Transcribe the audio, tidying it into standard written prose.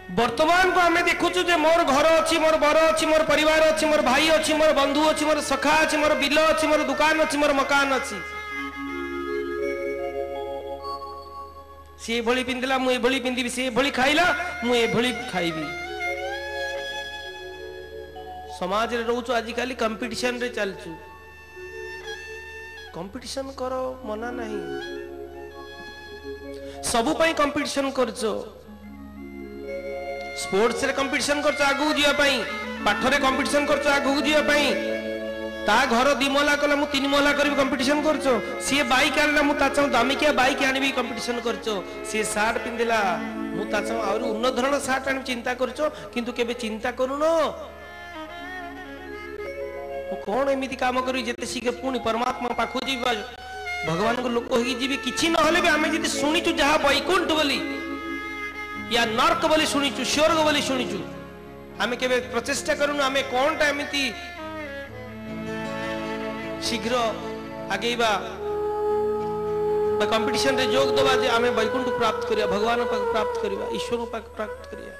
वर्तमान को आम देखु मोर घर अच्छी मोर बर अच्छी मोर परिवार अच्छी मोर भाई अच्छी मोर बंधु अच्छी मोर सखा अच्छी मोर बिल अच्छी मोर दुकान अच्छी मोर मकान अच्छी सी भली पिंधला मु एभली पिंधिबी सी भली खाइला मु एभली खाइबी समाज रे रहउछु आजिकाली कंपटीशन रे चलछु कंपटीशन करो मना नहीं सबु पई कंपटीशन करछो स्पोर्ट्स रे कंपटीशन करछो आगु जिया पई पाठ रे कंपटीशन करछो आगु जिया पई ता घर 2 महला कला मु 3 महला करबी कंपटीशन करछो सी बाइक आनला मु ता चाउ दामिकिया बाइक आनिबी कंपटीशन करछो सी शर्ट पिंदिला मु ता चाउ और उन्नत धरण शर्ट आनि चिंता करछो किंतु केबे चिंता करूनो कौन एमती काम करी जेते शीघ्र पुणी परमात्मा पाखु जी भगवान को लोक होगी जीवी किछि न हले भी आमे जति सुनिचु जहा वैकुंठ बोली या नरक बोली सुनिचु स्वर्ग बोली सुनिचु आमे केबे प्रचेष्टा करूनु आमे कोनटा एमती शीघ्र आगेबा कंपटीशन रे जोग दबा जे आमे वैकुंठ प्राप्त करिया भगवान प्राप्त करिया ईश्वर प्राप्त करिया।